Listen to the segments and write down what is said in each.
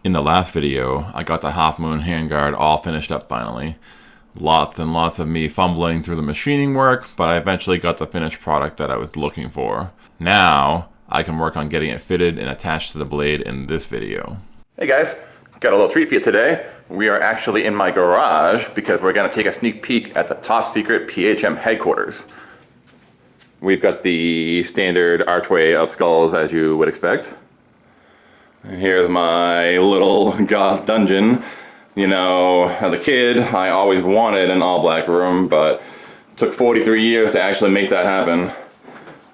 In the last video, I got the Half Moon handguard all finished up finally. Lots and lots of me fumbling through the machining work, but I eventually got the finished product that I was looking for. Now, I can work on getting it fitted and attached to the blade in this video. Hey guys, got a little treat for you today. We are actually in my garage because we're going to take a sneak peek at the top secret PHM headquarters. We've got the standard archway of skulls as you would expect. Here's my little goth dungeon. You know, as a kid, I always wanted an all-black room, but it took 43 years to actually make that happen.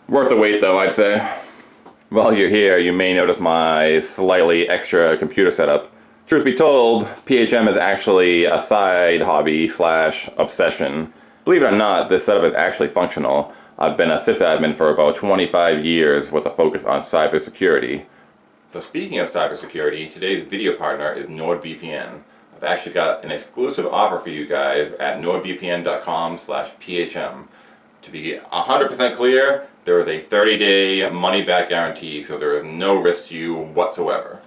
Worth the wait, though, I'd say. While you're here, you may notice my slightly extra computer setup. Truth be told, PHM is actually a side hobby slash obsession. Believe it or not, this setup is actually functional. I've been a sysadmin for about 25 years with a focus on cybersecurity. So speaking of cybersecurity, today's video partner is NordVPN. I've actually got an exclusive offer for you guys at nordvpn.com/phm. To be 100% clear, there is a 30-day money-back guarantee, so there is no risk to you whatsoever.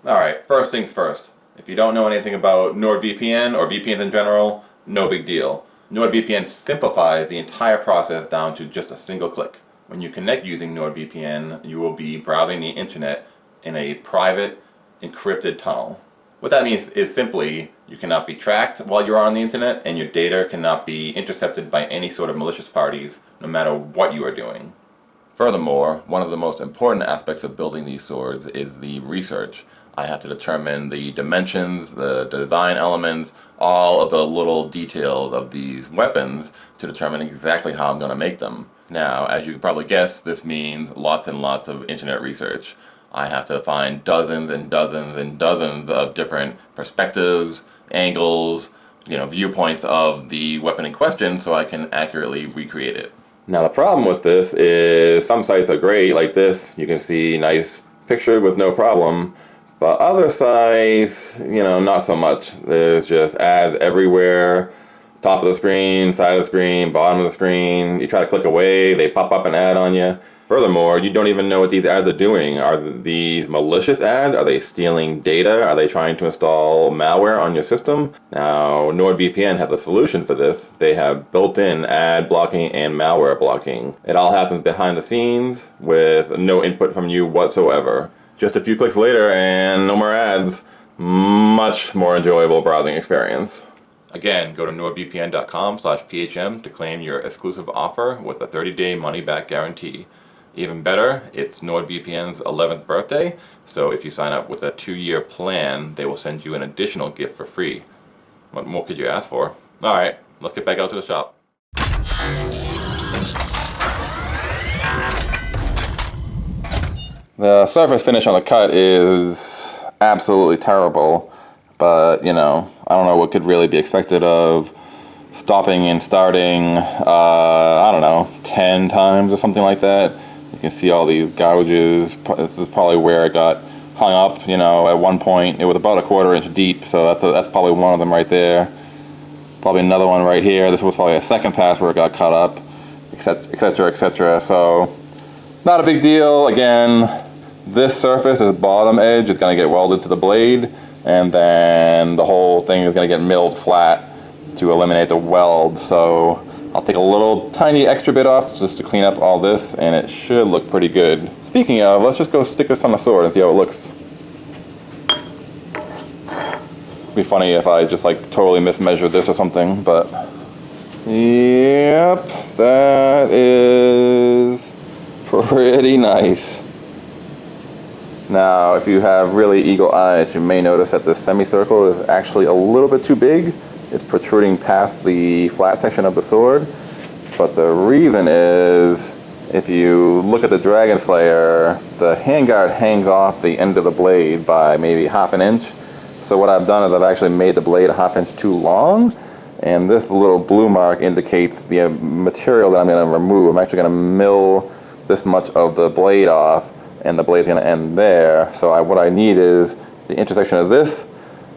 Alright, first things first. If you don't know anything about NordVPN or VPNs in general, no big deal. NordVPN simplifies the entire process down to just a single click. When you connect using NordVPN, you will be browsing the internet in a private, encrypted tunnel. What that means is simply, you cannot be tracked while you're on the internet, and your data cannot be intercepted by any sort of malicious parties, no matter what you are doing. Furthermore, one of the most important aspects of building these swords is the research. I have to determine the dimensions, the design elements, all of the little details of these weapons to determine exactly how I'm going to make them. Now, as you can probably guess, this means lots and lots of internet research. I have to find dozens and dozens and dozens of different perspectives, angles, viewpoints of the weapon in question so I can accurately recreate it. Now the problem with this is some sites are great, like this. You can see nice picture with no problem. But other sites, not so much. There's just ads everywhere. Top of the screen, side of the screen, bottom of the screen. You try to click away, they pop up an ad on you. Furthermore, you don't even know what these ads are doing. Are these malicious ads? Are they stealing data? Are they trying to install malware on your system? Now, NordVPN has a solution for this. They have built-in ad blocking and malware blocking. It all happens behind the scenes with no input from you whatsoever. Just a few clicks later and no more ads. Much more enjoyable browsing experience. Again, go to nordvpn.com/phm to claim your exclusive offer with a 30-day money-back guarantee. Even better, it's NordVPN's 11th birthday, so if you sign up with a 2-year plan, they will send you an additional gift for free. What more could you ask for? Alright, let's get back out to the shop. The surface finish on the cut is absolutely terrible, but I don't know what could really be expected of stopping and starting, 10 times or something like that. You can see all these gouges. This is probably where it got hung up, at one point. It was about a 1/4 inch deep, so that's probably one of them right there. Probably another one right here. This was probably a second pass where it got cut up, etc., etc. So, not a big deal. Again, this surface, this bottom edge, is going to get welded to the blade, and then the whole thing is going to get milled flat to eliminate the weld. So I'll take a little tiny extra bit off just to clean up all this, and it should look pretty good. Speaking of, let's just go stick this on the sword and see how it looks. It'd be funny if I just totally mismeasured this or something, but yep, that is pretty nice. Now, if you have really eagle eyes, you may notice that the semicircle is actually a little bit too big. It's protruding past the flat section of the sword. But the reason is, if you look at the Dragonslayer, the handguard hangs off the end of the blade by maybe 1/2 inch. So what I've done is I've actually made the blade 1/2 inch too long. And this little blue mark indicates the material that I'm going to remove. I'm actually going to mill this much of the blade off, and the blade's going to end there. So what I need is the intersection of this,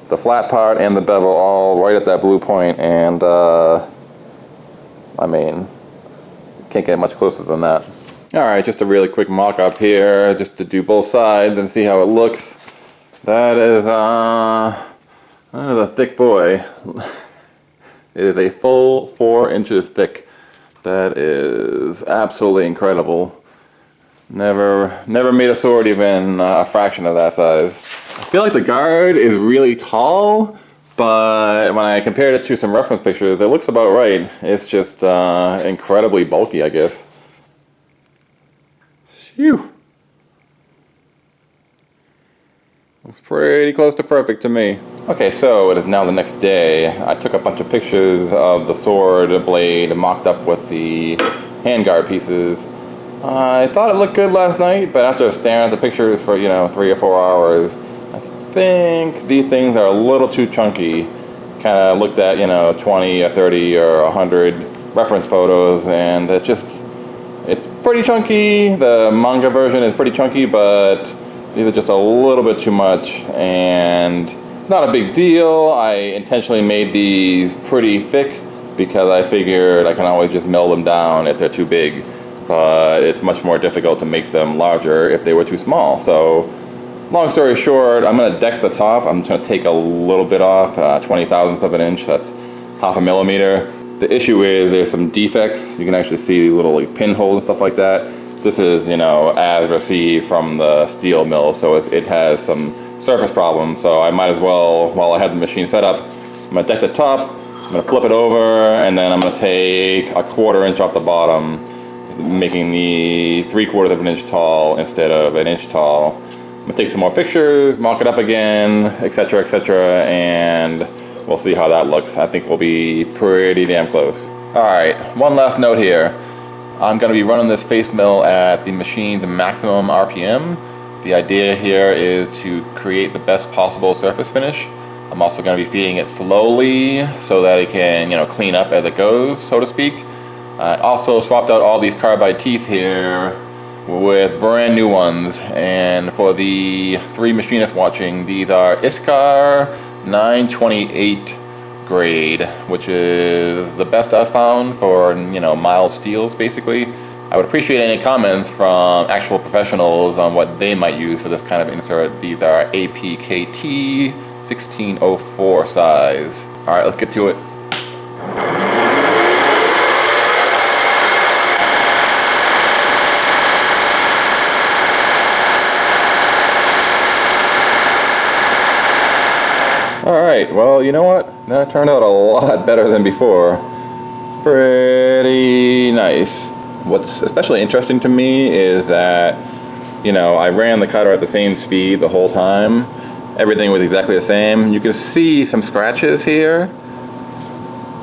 the flat part, and the bevel all right at that blue point, and can't get much closer than that. Alright, just a really quick mock-up here, just to do both sides and see how it looks. That is a thick boy. It is a full 4 inches thick. That is absolutely incredible. Never made a sword even a fraction of that size. I feel like the guard is really tall, but when I compared it to some reference pictures, it looks about right. It's just incredibly bulky, I guess. Phew. Looks pretty close to perfect to me. Okay, so it is now the next day. I took a bunch of pictures of the sword blade mocked up with the handguard pieces. I thought it looked good last night, but after staring at the pictures for, 3 or 4 hours, I think these things are a little too chunky. Kind of looked at, 20 or 30 or 100 reference photos, and it's pretty chunky. The manga version is pretty chunky, but these are just a little bit too much, and it's not a big deal. I intentionally made these pretty thick because I figured I can always just mill them down if they're too big, but it's much more difficult to make them larger if they were too small. So long story short, I'm going to deck the top. I'm just going to take a little bit off, 20,000ths of an inch, that's half a millimeter. The issue is there's some defects. You can actually see little pinholes and stuff like that. This is, as received from the steel mill, so it has some surface problems. So I might as well, while I have the machine set up, I'm going to deck the top, I'm going to flip it over, and then I'm going to take a 1/4 inch off the bottom, making the 3/4 of an inch tall instead of an inch tall. I'm going to take some more pictures, mock it up again, etc., etc., and we'll see how that looks. I think we'll be pretty damn close. Alright, one last note here. I'm going to be running this face mill at the machine's maximum RPM. The idea here is to create the best possible surface finish. I'm also going to be feeding it slowly so that it can, clean up as it goes, so to speak. I also swapped out all these carbide teeth here with brand new ones. And for the 3 machinists watching, these are Iskar 928 grade, which is the best I've found for, mild steels, basically. I would appreciate any comments from actual professionals on what they might use for this kind of insert. These are APKT 1604 size. Alright, let's get to it. Alright, well, you know what? That turned out a lot better than before. Pretty nice. What's especially interesting to me is that, I ran the cutter at the same speed the whole time. Everything was exactly the same. You can see some scratches here.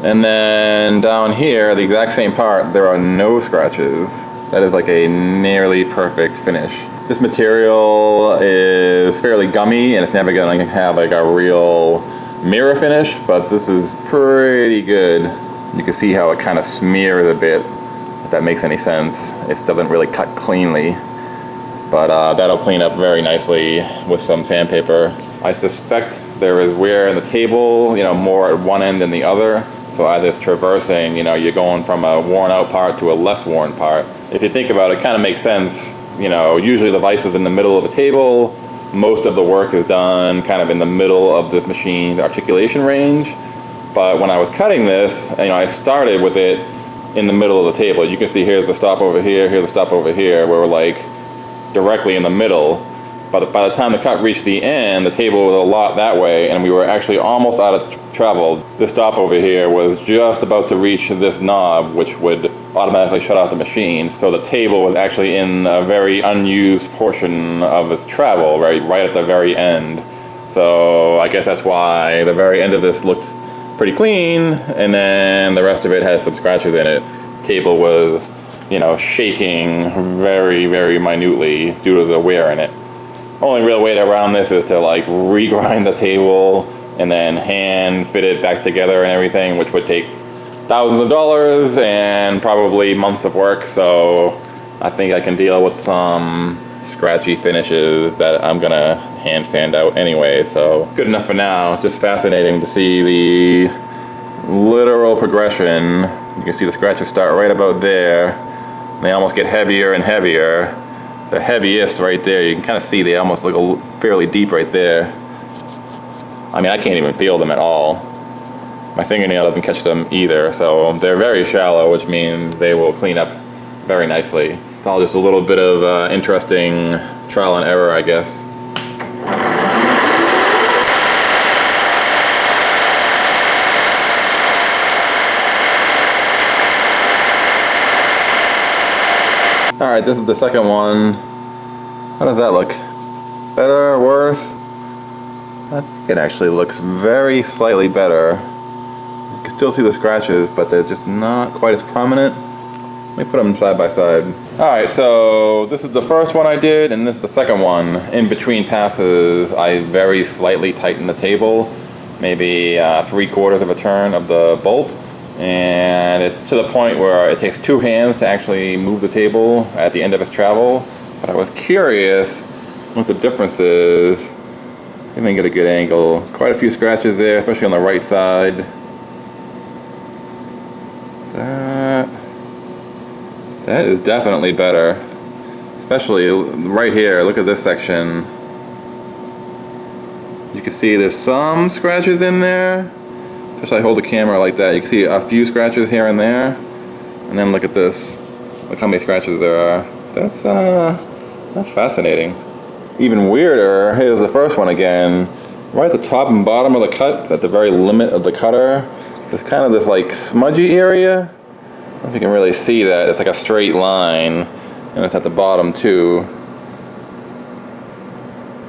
And then down here, the exact same part, there are no scratches. That is like a nearly perfect finish. This material is fairly gummy and it's never gonna have like a real mirror finish, but this is pretty good. You can see how it kind of smears a bit, if that makes any sense. It doesn't really cut cleanly, but that'll clean up very nicely with some sandpaper. I suspect there is wear in the table, more at one end than the other. So as it's traversing, you're going from a worn out part to a less worn part. If you think about it, it kind of makes sense. Usually the vise is in the middle of the table. Most of the work is done kind of in the middle of this machine's articulation range. But when I was cutting this, I started with it in the middle of the table. You can see here's the stop over here, here's the stop over here, where we're like directly in the middle. But by the time the cut reached the end, the table was a lot that way, and we were actually almost out of travel. This stop over here was just about to reach this knob, which would automatically shut off the machine. So the table was actually in a very unused portion of its travel, right at the very end. So I guess that's why the very end of this looked pretty clean, and then the rest of it has some scratches in it. Table was, shaking very, very minutely due to the wear in it. Only real way around this is to regrind the table and then hand fit it back together and everything, which would take thousands of dollars and probably months of work. So I think I can deal with some scratchy finishes that I'm gonna hand sand out anyway. So good enough for now. It's just fascinating to see the literal progression. You can see the scratches start right about there. They almost get heavier and heavier. the heaviest right there. You can kind of see they almost look fairly deep right there. I mean, I can't even feel them at all. My fingernail doesn't catch them either, so they're very shallow, which means they will clean up very nicely. It's all just a little bit of interesting trial and error, I guess. Alright, this is the second one. How does that look? Better? Worse? I think it actually looks very slightly better. You can still see the scratches, but they're just not quite as prominent. Let me put them side by side. Alright, so this is the first one I did, and this is the second one. In between passes, I very slightly tightened the table, maybe 3/4 of a turn of the bolt. And it's to the point where it takes 2 hands to actually move the table at the end of its travel. But I was curious what the difference is. I didn't get a good angle. Quite a few scratches there, especially on the right side. That is definitely better. Especially right here, look at this section. You can see there's some scratches in there. Especially I hold the camera like that, you can see a few scratches here and there. And then look at this. Look how many scratches there are. That's fascinating. Even weirder, here's the first one again. Right at the top and bottom of the cut, at the very limit of the cutter, there's kind of this like smudgy area. I don't know if you can really see that. It's like a straight line, and it's at the bottom too.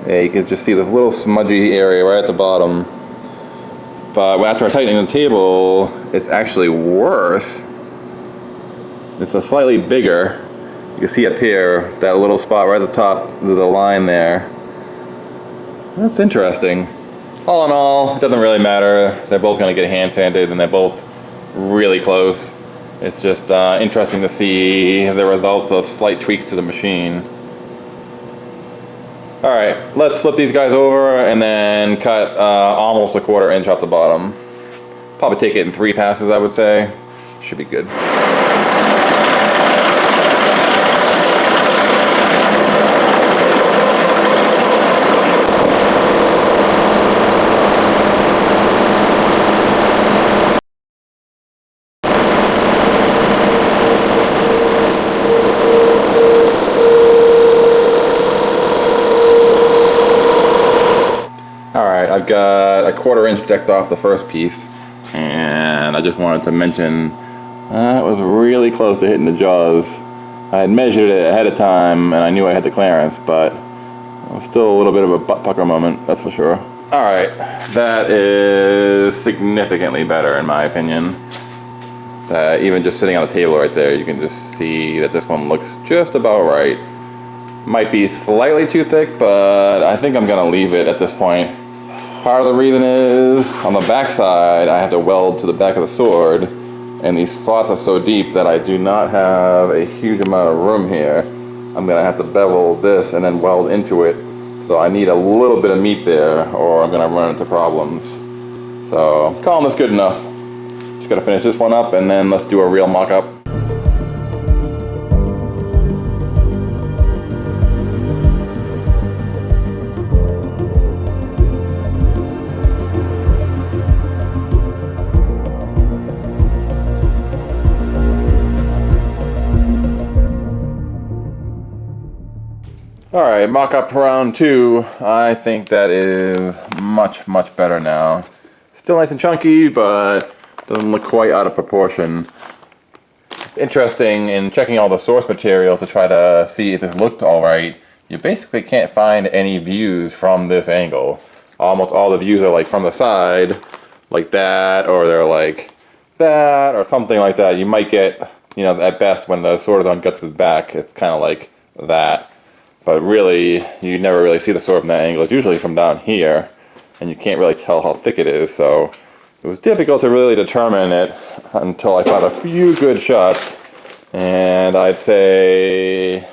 Yeah, you can just see this little smudgy area right at the bottom. But after I tighten the table, it's actually worse. It's a slightly bigger. You can see up here, that little spot right at the top of the line there. That's interesting. All in all, it doesn't really matter. They're both going to get hand sanded, and they're both really close. It's just interesting to see the results of slight tweaks to the machine. Alright, let's flip these guys over and then cut almost 1/4 inch off the bottom. Probably take it in 3 passes, I would say. Should be good. Alright, I've got 1/4 inch decked off the first piece, and I just wanted to mention it was really close to hitting the jaws. I had measured it ahead of time and I knew I had the clearance, but it was still a little bit of a butt pucker moment, that's for sure. Alright, that is significantly better in my opinion. Even just sitting on the table right there, you can just see that this one looks just about right. Might be slightly too thick, but I think I'm gonna leave it at this point. Part of the reason is, on the back side, I have to weld to the back of the sword, and these slots are so deep that I do not have a huge amount of room here. I'm gonna have to bevel this and then weld into it, so I need a little bit of meat there, or I'm gonna run into problems. So, I'm calling this good enough. Just gotta finish this one up, and then let's do a real mock-up. Alright, mock-up round 2. I think that is much, much better now. Still nice and chunky, but doesn't look quite out of proportion. It's interesting in checking all the source materials to try to see if this looked alright. You basically can't find any views from this angle. Almost all the views are like from the side, like that, or they're like that, or something like that. You might get, you know, at best when the sword is on Guts' back, it's kind of like that. But really, you never really see the sword from that angle. It's usually from down here, and you can't really tell how thick it is, so it was difficult to really determine it until I found a few good shots. And I'd say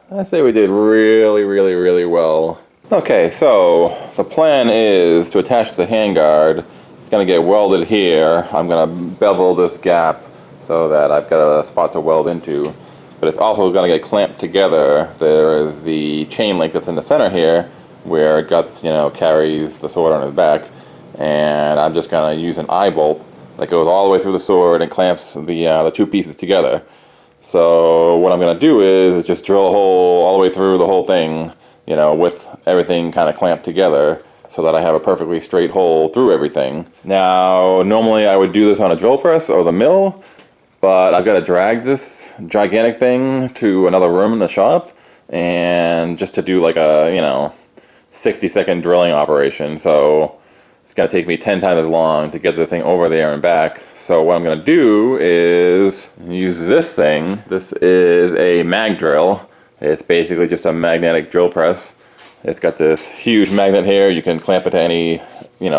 we did really, really, really well. Okay, so the plan is to attach the handguard. It's going to get welded here. I'm going to bevel this gap so that I've got a spot to weld into. but it's also going to get clamped together. There is the chain link that's in the center here, where Guts, carries the sword on his back, and I'm just going to use an eye bolt that goes all the way through the sword and clamps the two pieces together. So what I'm going to do is just drill a hole all the way through the whole thing, with everything kind of clamped together, so that I have a perfectly straight hole through everything. Now, normally I would do this on a drill press or the mill, but I've got to drag this gigantic thing to another room in the shop, and just to do like a, 60-second drilling operation. So it's going to take me 10 times as long to get this thing over there and back. So what I'm going to do is use this thing. This is a mag drill. It's basically just a magnetic drill press. It's got this huge magnet here. You can clamp it to any,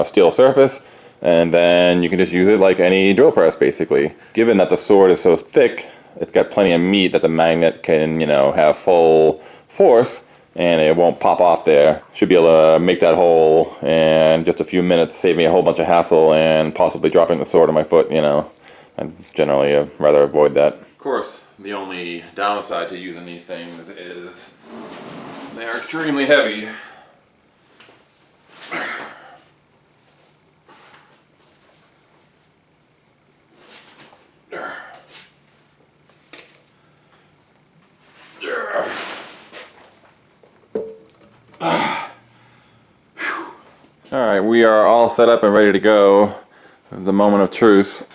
steel surface, and then you can just use it like any drill press, basically. Given that the sword is so thick, it's got plenty of meat that the magnet can, have full force, and it won't pop off there. Should be able to make that hole in just a few minutes, save me a whole bunch of hassle and possibly dropping the sword on my foot, I generally rather avoid that. Of course, the only downside to using these things is they're extremely heavy. Alright, we are all set up and ready to go. The moment of truth.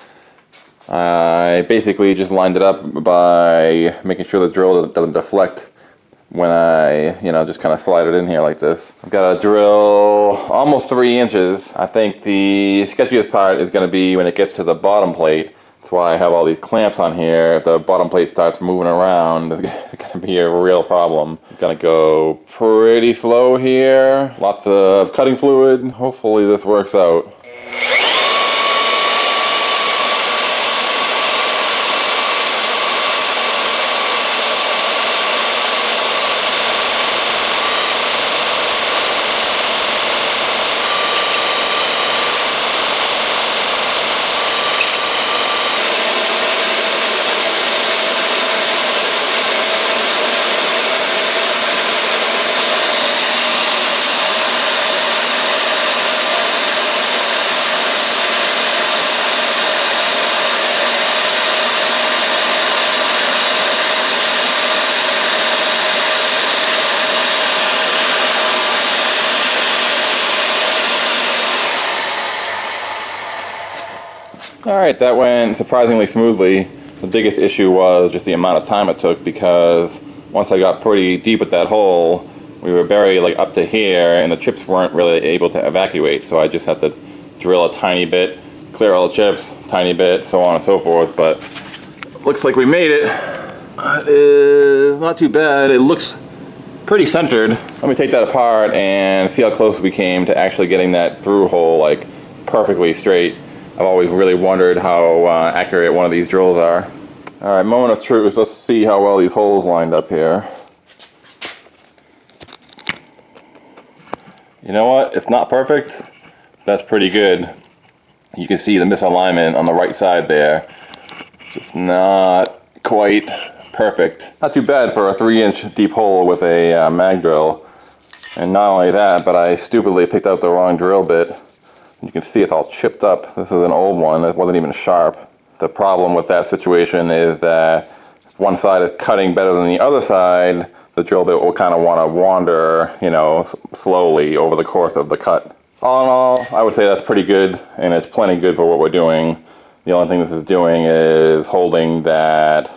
I basically just lined it up by making sure the drill doesn't deflect when I, just kind of slide it in here like this. I've got to drill almost 3 inches. I think the sketchiest part is going to be when it gets to the bottom plate. That's why I have all these clamps on here. If the bottom plate starts moving around, it's going to be a real problem. I'm going to go pretty slow here. Lots of cutting fluid. Hopefully this works out. Alright, that went surprisingly smoothly. The biggest issue was just the amount of time it took, because once I got pretty deep with that hole, we were buried like up to here, and the chips weren't really able to evacuate, so I just had to drill a tiny bit, clear all the chips, tiny bit, so on and so forth. But looks like we made it. It is not too bad. It looks pretty centered. Let me take that apart and see how close we came to actually getting that through hole like perfectly straight. I've always really wondered how accurate one of these drills are. Alright, moment of truth. Let's see how well these holes lined up here. You know what? It's not perfect. That's pretty good. You can see the misalignment on the right side there. It's just not quite perfect. Not too bad for a 3-inch deep hole with a mag drill. And not only that, but I stupidly picked out the wrong drill bit. You can see it's all chipped up. This is an old one that wasn't even sharp. The problem with that situation is that if one side is cutting better than the other side, the drill bit will kind of want to wander, slowly over the course of the cut. All in all, I would say that's pretty good, and it's plenty good for what we're doing. The only thing this is doing is holding that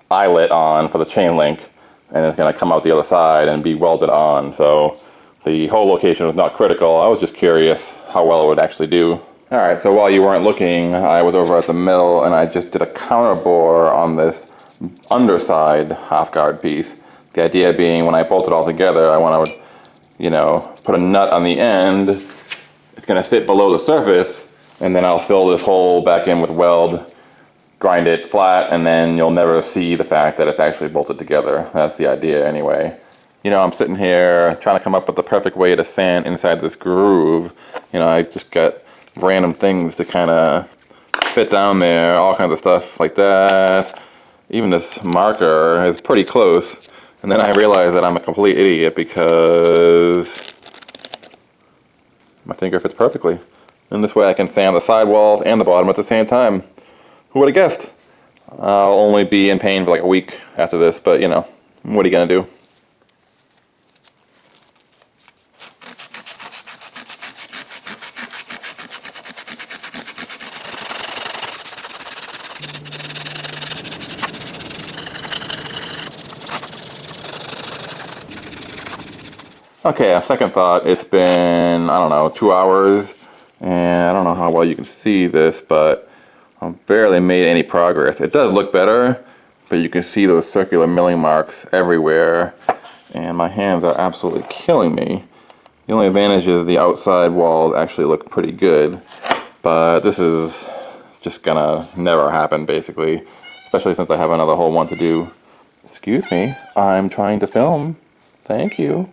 eyelet on for the chain link, and it's going to come out the other side and be welded on. So the hole location was not critical. I was just curious how well it would actually do. Alright, so while you weren't looking, I was over at the mill and I just did a counter bore on this underside half guard piece. The idea being, when I bolt it all together, I want to, put a nut on the end. It's going to sit below the surface, and then I'll fill this hole back in with weld, grind it flat, and then you'll never see the fact that it's actually bolted together. That's the idea anyway. I'm sitting here trying to come up with the perfect way to sand inside this groove. I just got random things to kind of fit down there, all kinds of stuff like that. even this marker is pretty close. And then I realized that I'm a complete idiot because my finger fits perfectly. And this way I can sand the sidewalls and the bottom at the same time. Who would have guessed? I'll only be in pain for like a week after this, but you know, what are you gonna do? Okay, a second thought, it's been, I don't know, 2 hours, and I don't know how well you can see this, but I've barely made any progress. It does look better, but you can see those circular milling marks everywhere, and my hands are absolutely killing me. The only advantage is the outside walls actually look pretty good, but this is just gonna never happen, basically, especially since I have another whole one to do. Excuse me, I'm trying to film. Thank you.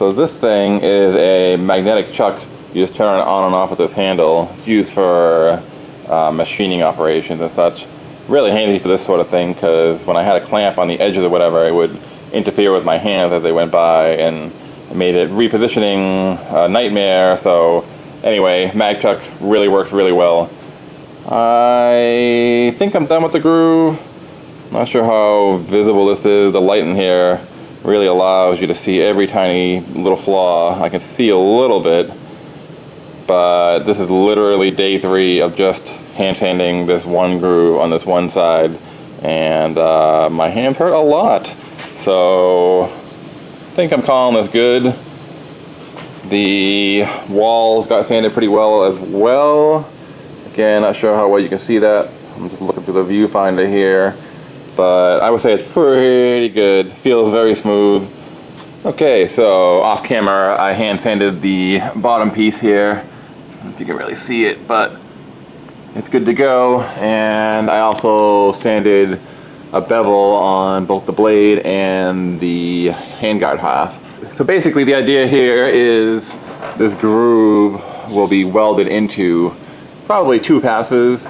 So this thing is a magnetic chuck. You just turn it on and off with this handle. It's used for machining operations and such. Really handy for this sort of thing because when I had a clamp on the edges or whatever, it would interfere with my hands as they went by, and it made it repositioning a nightmare. So anyway, mag chuck really works really well. I think I'm done with the groove. Not sure how visible this is. The light in here really allows you to see every tiny little flaw. I can see a little bit, but this is literally day 3 of just hand sanding this one groove on this one side, and my hands hurt a lot. So I think I'm calling this good. The walls got sanded pretty well as well. Again, not sure how well you can see that. I'm just looking through the viewfinder here. But I would say it's pretty good. Feels very smooth. Okay, so off camera, I hand sanded the bottom piece here. I don't know if you can really see it, but it's good to go. And I also sanded a bevel on both the blade and the handguard half. So basically the idea here is this groove will be welded into probably 2 passes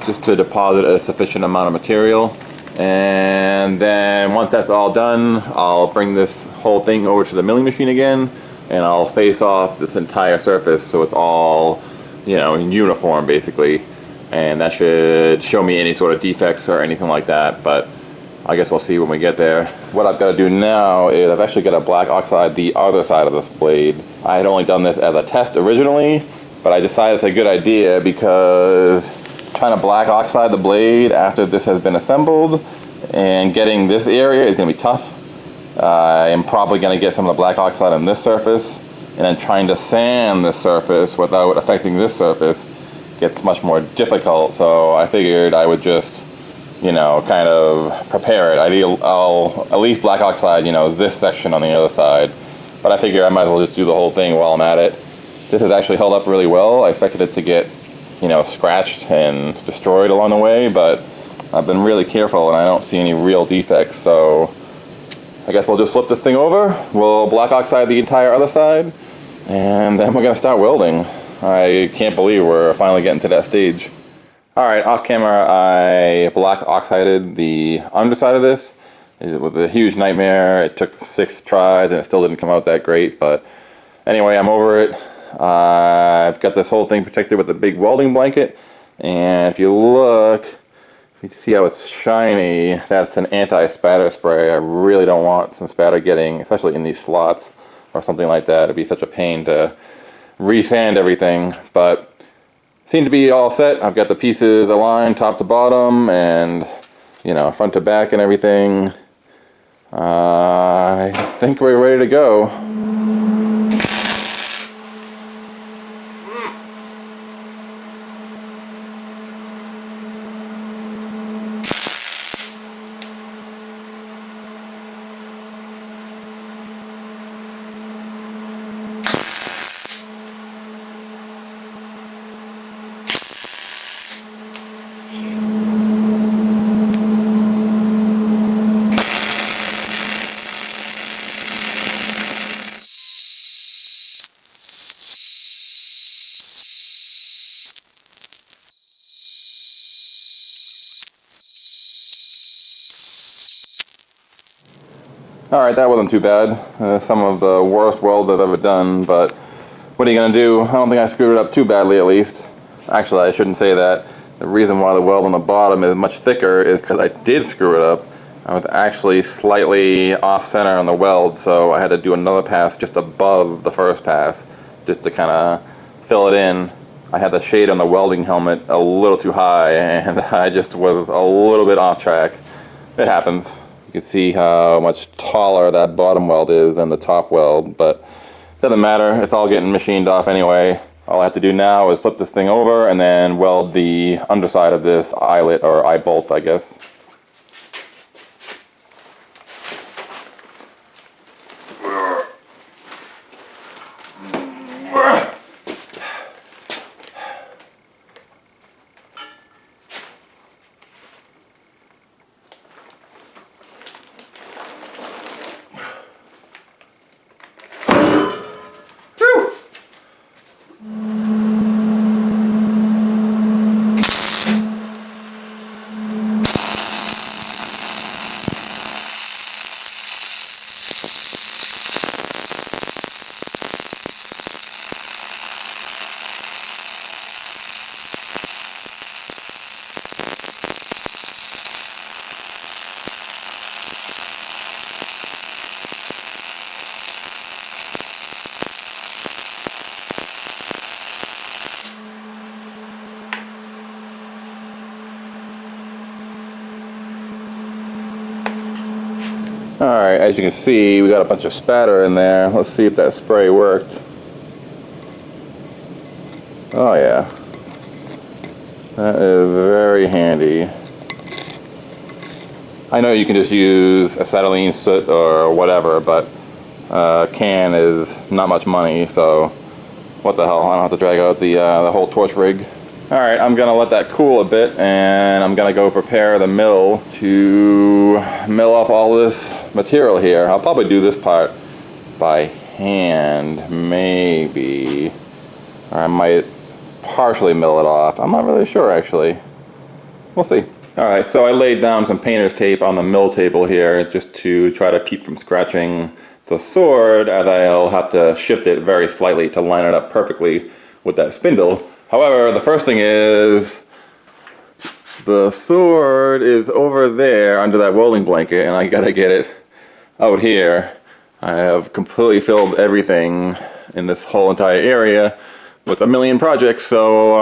just to deposit a sufficient amount of material. And then once that's all done, I'll bring this whole thing over to the milling machine again, and I'll face off this entire surface so it's all, you know, in uniform basically. And that should show me any sort of defects or anything like that, but I guess we'll see when we get there. What I've got to do now is I've actually got to black oxide the other side of this blade. I had only done this as a test originally, but I decided it's a good idea because trying to black oxide the blade after this has been assembled and getting this area is going to be tough. I am probably going to get some of the black oxide on this surface, and then trying to sand this surface without affecting this surface gets much more difficult. So I figured I would just, you know, kind of prepare it. I'll at least black oxide, you know, this section on the other side, but I figure I might as well just do the whole thing while I'm at it. This has actually held up really well. I expected it to get, you know, scratched and destroyed along the way, but I've been really careful and I don't see any real defects. So I guess we'll just flip this thing over. We'll black oxide the entire other side, and then we're gonna start welding. I can't believe we're finally getting to that stage. All right, off camera, I black oxided the underside of this. It was a huge nightmare. It took 6 tries and it still didn't come out that great, but anyway, I'm over it. I've got this whole thing protected with a big welding blanket, and if you look, you can see how it's shiny. That's an anti-spatter spray. I really don't want some spatter getting, especially in these slots or something like that. It'd be such a pain to resand everything, but seem to be all set. I've got the pieces aligned top to bottom and, you know, front to back and everything. I think we're ready to go. Alright, that wasn't too bad. Some of the worst welds I've ever done, but what are you gonna do? I don't think I screwed it up too badly, at least. Actually, I shouldn't say that. The reason why the weld on the bottom is much thicker is because I did screw it up. I was actually slightly off-center on the weld, so I had to do another pass just above the first pass, just to kind of fill it in. I had the shade on the welding helmet a little too high, and I just was a little bit off track. It happens. You can see how much taller that bottom weld is than the top weld, but it doesn't matter. It's all getting machined off anyway. All I have to do now is flip this thing over and then weld the underside of this eyelet, or eye bolt, I guess. Alright, as you can see, we got a bunch of spatter in there. Let's see if that spray worked. Oh yeah. That is very handy. I know you can just use acetylene, soot, or whatever, but a can is not much money, so what the hell, I don't have to drag out the whole torch rig. Alright, I'm going to let that cool a bit, and I'm going to go prepare the mill to mill off all this material here. I'll probably do this part by hand, maybe. Or I might partially mill it off. I'm not really sure, actually. We'll see. Alright, so I laid down some painter's tape on the mill table here just to try to keep from scratching the sword, as I'll have to shift it very slightly to line it up perfectly with that spindle. However, the first thing is the sword is over there under that welding blanket, and I gotta get it out here. I have completely filled everything in this whole entire area with a million projects, so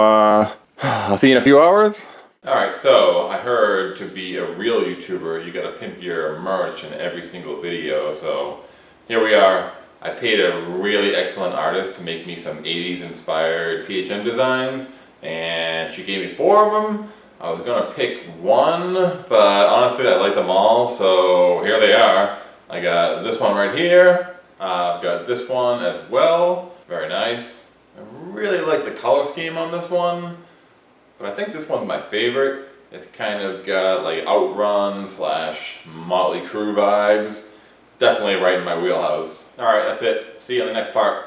I'll see you in a few hours. Alright, so I heard to be a real YouTuber, you gotta pimp your merch in every single video, so here we are. I paid a really excellent artist to make me some 80s inspired PHM designs, and she gave me 4 of them. I was gonna pick one, but honestly I like them all, so here they are. I got this one right here. I've got this one as well. Very nice. I really like the color scheme on this one, but I think this one's my favorite. It's kind of got like Outrun / Motley Crue vibes. Definitely right in my wheelhouse. Alright, that's it. See you in the next part.